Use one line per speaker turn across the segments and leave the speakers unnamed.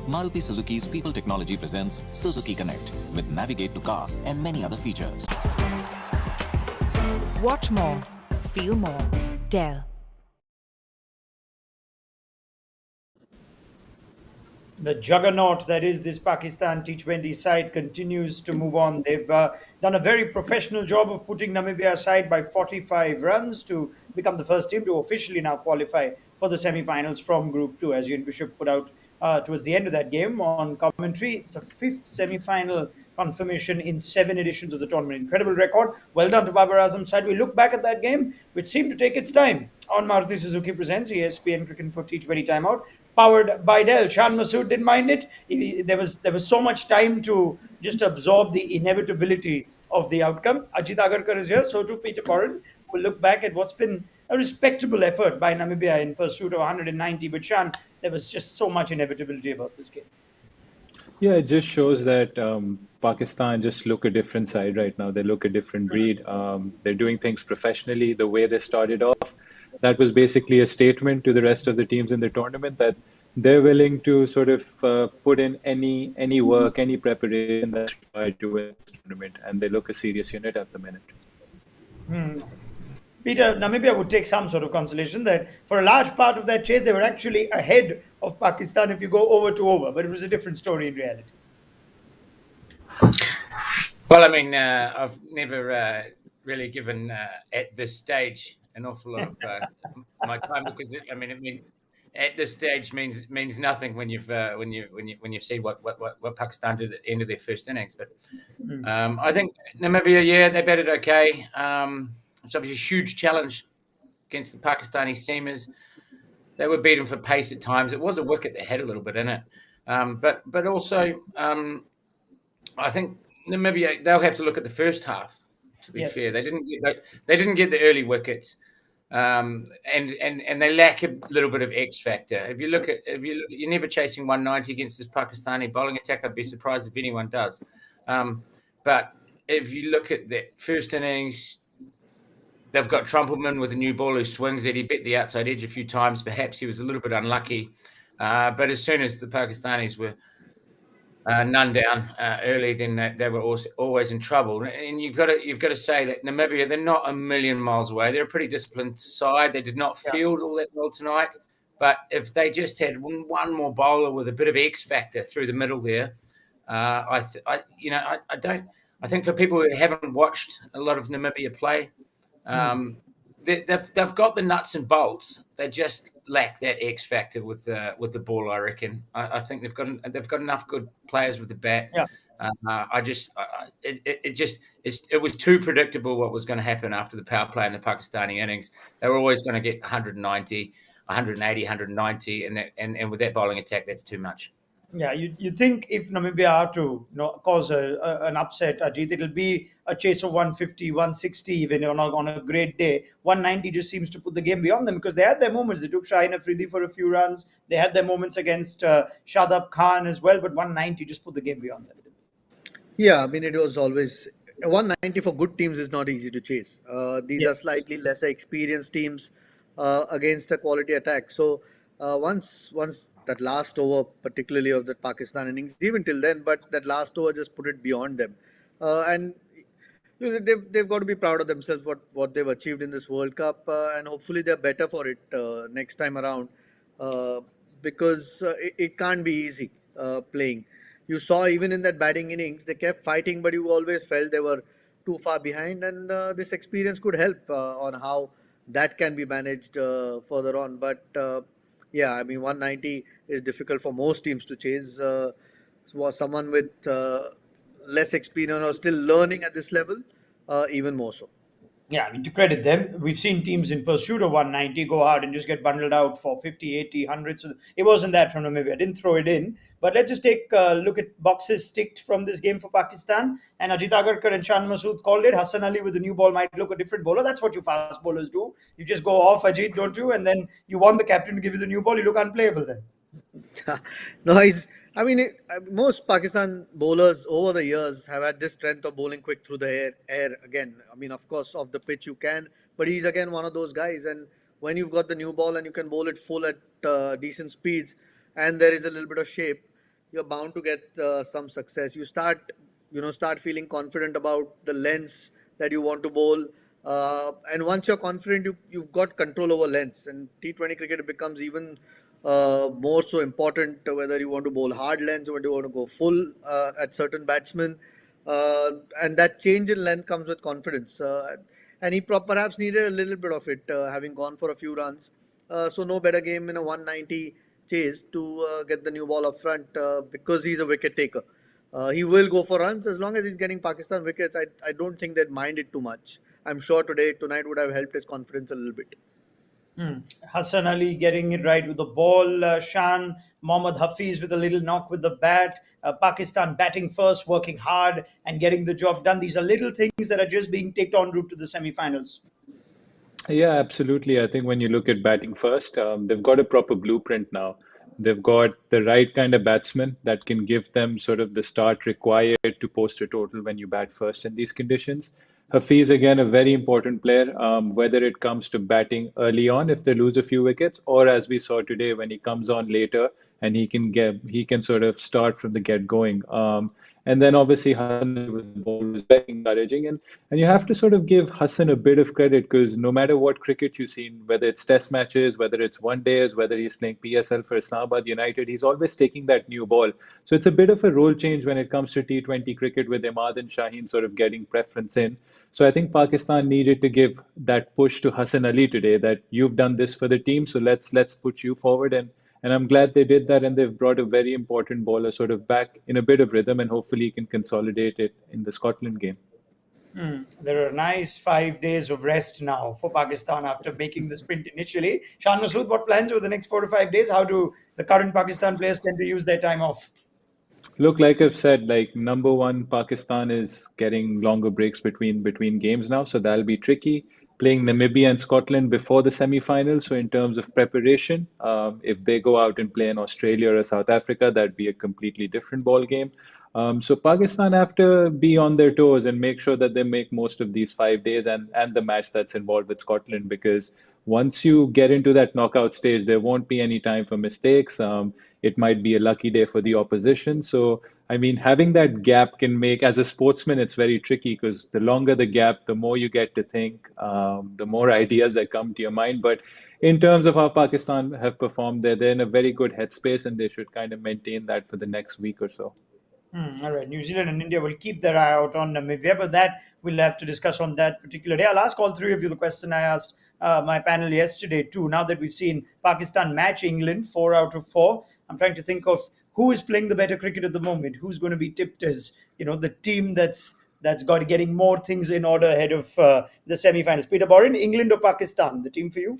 Maruti Suzuki's People Technology presents Suzuki Connect with Navigate to Car and many other features.
Watch more, feel more. Dell.
The juggernaut that is this Pakistan T20 side continues to move on. They've done a very professional job of putting Namibia aside by 45 runs to become the first team to officially now qualify for the semi-finals from Group 2. As Ian Bishop put out towards the end of that game on commentary, it's a fifth semi-final confirmation in 7 editions of the tournament. Incredible record. Well done to Babar Azam's side. We look back at that game, which seemed to take its time. On Maruti Suzuki presents ESPN Cricket for T20 Timeout, powered by Dell. Shan Masood didn't mind it. There was so much time to just absorb the inevitability of the outcome. Ajit Agarkar is here, so too Peter Borren. We'll look back at what's been a respectable effort by Namibia in pursuit of 190. But Shan, there was just so much inevitability about this game.
Yeah, it just shows that Pakistan just look a different side right now. They look a different breed. They're doing things professionally. The way they started off, that was basically a statement to the rest of the teams in the tournament that they're willing to sort of put in any work, any preparation that's required to win this tournament, and they look a serious unit at the minute.
Peter, Namibia would take some sort of consolation that for a large part of that chase, they were actually ahead of Pakistan if you go over to over, but it was a different story in reality.
Well, I mean, I've never really given at this stage an awful lot of my time because at this stage means nothing when you've seen what Pakistan did at the end of their first innings. But I think Namibia, yeah, they batted okay. It's obviously a huge challenge against the Pakistani seamers. They were beaten for pace at times. It was a wicket that had a little bit in it, but also I think Namibia, they'll have to look at the first half. To be fair, they didn't get the early wickets, and they lack a little bit of X factor. If you're never chasing 190 against this Pakistani bowling attack. I'd be surprised if anyone does. But if you look at the first innings, they've got Trumpelman with a new ball who swings it. He bit the outside edge a few times. Perhaps he was a little bit unlucky. But as soon as the Pakistanis were none down early, then they were always in trouble. And you've got to say that Namibia, they're not a million miles away. They're a pretty disciplined side. They did not field all that well tonight. But if they just had one more bowler with a bit of X factor through the middle there, I think for people who haven't watched a lot of Namibia play, they've got the nuts and bolts. They just lack that X factor with the ball. I reckon. I think they've got enough good players with the bat.
Yeah.
It was too predictable what was going to happen after the power play in the Pakistani innings. They were always going to get 190, 180, 190, and with that bowling attack, that's too much.
Yeah, you think if Namibia are to cause an upset, Ajit, it'll be a chase of 150, 160 even on a great day. 190 just seems to put the game beyond them because they had their moments. They took Shaheen Afridi for a few runs. They had their moments against Shadab Khan as well, but 190 just put the game beyond them.
Yeah, I mean, it was always 190 for good teams is not easy to chase. These are slightly lesser experienced teams against a quality attack. So once that last over, particularly of the Pakistan innings, even till then, but that last over just put it beyond them. And they've got to be proud of themselves what they've achieved in this World Cup, and hopefully they're better for it next time around, because it can't be easy playing. You saw even in that batting innings, they kept fighting, but you always felt they were too far behind, and this experience could help on how that can be managed further on. But yeah, I mean, 190 is difficult for most teams to chase. Someone with less experience or still learning at this level, even more so.
Yeah, I mean, to credit them, we've seen teams in pursuit of 190 go hard and just get bundled out for 50, 80, 100. So it wasn't that from Namibia. I didn't throw it in. But let's just take a look at boxes ticked from this game for Pakistan. And Ajit Agarkar and Shan Masood called it. Hassan Ali with the new ball might look a different bowler. That's what you fast bowlers do. You just go off, Ajit, don't you? And then you want the captain to give you the new ball. You look unplayable then.
No, most Pakistan bowlers over the years have had this strength of bowling quick through the air again. I mean, of course, off the pitch you can, but he's again one of those guys. And when you've got the new ball and you can bowl it full at decent speeds, and there is a little bit of shape, you're bound to get some success. You start feeling confident about the lengths that you want to bowl. And once you're confident, you've got control over lengths. And T20 cricket becomes even more so important, whether you want to bowl hard lengths or whether you want to go full at certain batsmen. And that change in length comes with confidence. And he perhaps needed a little bit of it, having gone for a few runs. So no better game in a 190 chase to get the new ball up front because he's a wicket taker. He will go for runs as long as he's getting Pakistan wickets. I don't think they'd mind it too much. I'm sure tonight would have helped his confidence a little bit.
Hassan Ali getting it right with the ball. Shan, Mohammad Hafiz with a little knock with the bat. Pakistan batting first, working hard and getting the job done. These are little things that are just being ticked en route to the semi-finals.
Yeah, absolutely. I think when you look at batting first, they've got a proper blueprint now. They've got the right kind of batsman that can give them sort of the start required to post a total when you bat first in these conditions. Hafiz, again, a very important player, whether it comes to batting early on if they lose a few wickets, or as we saw today when he comes on later and he can sort of start from the get going. And then obviously Hassan with the ball was very encouraging. And you have to sort of give Hassan a bit of credit because no matter what cricket you've seen, whether it's test matches, whether it's one days, whether he's playing PSL for Islamabad United, he's always taking that new ball. So it's a bit of a role change when it comes to T20 cricket with Imad and Shaheen sort of getting preference in. So I think Pakistan needed to give that push to Hassan Ali today that you've done this for the team, so let's put you forward. And I'm glad they did that, and they've brought a very important bowler sort of back in a bit of rhythm, and hopefully he can consolidate it in the Scotland game.
There are a nice 5 days of rest now for Pakistan after making the sprint initially. Shan, Masood, what plans over the next 4 to 5 days? How do the current Pakistan players tend to use their time off?
Look, like I've said, like number one, Pakistan is getting longer breaks between games now, so that'll be tricky. Playing Namibia and Scotland before the semi-finals, so in terms of preparation, if they go out and play in Australia or South Africa, that'd be a completely different ball game. So Pakistan have to be on their toes and make sure that they make most of these 5 days and the match that's involved with Scotland, because once you get into that knockout stage, there won't be any time for mistakes. It might be a lucky day for the opposition. So, I mean, having that gap can make, as a sportsman, it's very tricky because the longer the gap, the more you get to think, the more ideas that come to your mind. But in terms of how Pakistan have performed, they're in a very good headspace and they should kind of maintain that for the next week or so.
All right, New Zealand and India will keep their eye out on Namibia, but that we'll have to discuss on that particular day. I'll ask all three of you the question I asked my panel yesterday too. Now that we've seen Pakistan match England 4 out of 4, I'm trying to think of who is playing the better cricket at the moment. Who's going to be tipped as the team that's got getting more things in order ahead of the semi-finals. Peter Borren, England or Pakistan, the team for you?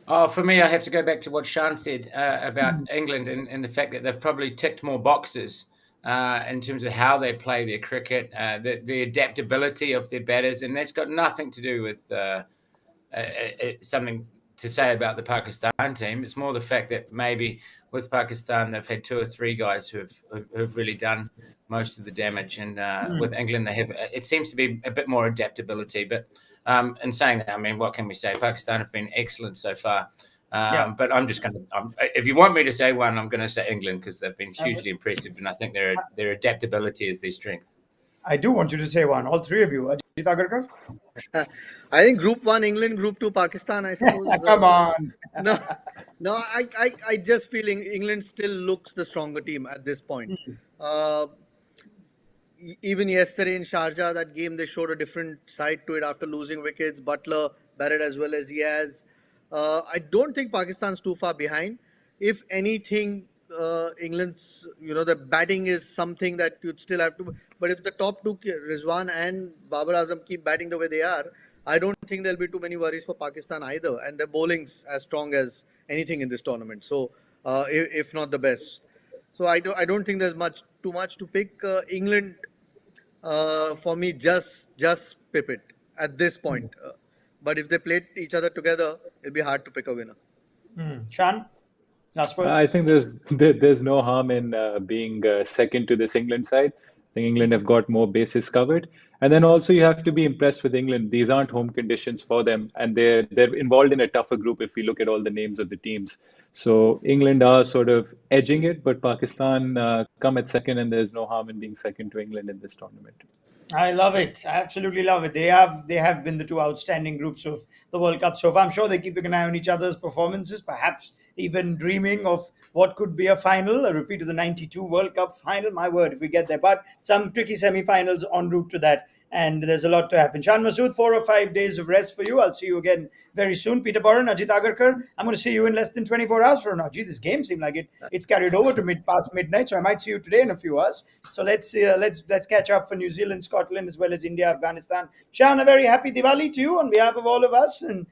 Oh, for me, I have to go back to what Shan said about England and the fact that they've probably ticked more boxes in terms of how they play their cricket, the adaptability of their batters, and that's got nothing to do with something to say about the Pakistan team. It's more the fact that maybe with Pakistan they've had 2 or 3 guys who've really done most of the damage, and with England they have. It seems to be a bit more adaptability, but. In saying that, I mean, what can we say? Pakistan have been excellent so far. But I'm just going to, if you want me to say one, I'm going to say England because they've been hugely impressive, and I think their adaptability is their strength.
I do want you to say one, all three of you. Ajit, Agarkar?
I think Group 1 England, Group 2 Pakistan, I suppose.
Come on.
No, I just feel England still looks the stronger team at this point. Even yesterday in Sharjah, that game, they showed a different side to it after losing wickets. Butler batted as well as he has. I don't think Pakistan's too far behind. If anything, England's, the batting is something that you'd still have to. But if the top two, Rizwan and Babar Azam, keep batting the way they are, I don't think there'll be too many worries for Pakistan either. And their bowling's as strong as anything in this tournament. So, if not the best. So I don't think there's too much to pick. England, for me, just pip it at this point. But if they played each other together, it'll be hard to pick a winner.
Shan, last word.
I think there's no harm in being second to this England side. I think England have got more bases covered. And then also you have to be impressed with England. These aren't home conditions for them, and they're involved in a tougher group if we look at all the names of the teams. So England are sort of edging it, but Pakistan come at second, and there's no harm in being second to England in this tournament.
I love it. I absolutely love it. They have been the two outstanding groups of the World Cup so far. I'm sure they're keeping an eye on each other's performances, perhaps even dreaming of what could be a final, a repeat of the '92 World Cup final. My word, if we get there. But some tricky semi-finals en route to that. And there's a lot to happen. Shan, Masood, 4 or 5 days of rest for you. I'll see you again very soon. Peter Borren, Ajit, Agarkar. I'm going to see you in less than 24 hours from now. Gee, this game seemed like it's carried over to past midnight, so I might see you today in a few hours. So let's catch up for New Zealand, Scotland, as well as India, Afghanistan. Shan, a very happy Diwali to you on behalf of all of us, and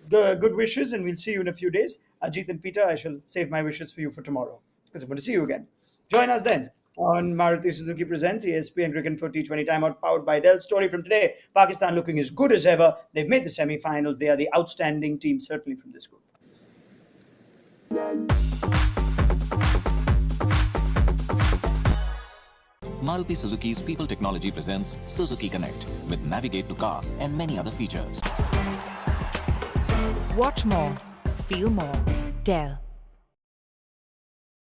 good wishes. And we'll see you in a few days. Ajit and Peter, I shall save my wishes for you for tomorrow because I'm going to see you again. Join us then on Maruti Suzuki Presents ESPN Cricket for T20 Timeout, powered by Dell. Story from today: Pakistan looking as good as ever. They've made the semi-finals. They are the outstanding team, certainly from this group.
Maruti Suzuki's People Technology presents Suzuki Connect with Navigate to Car and many other features.
Watch more, feel more, Dell.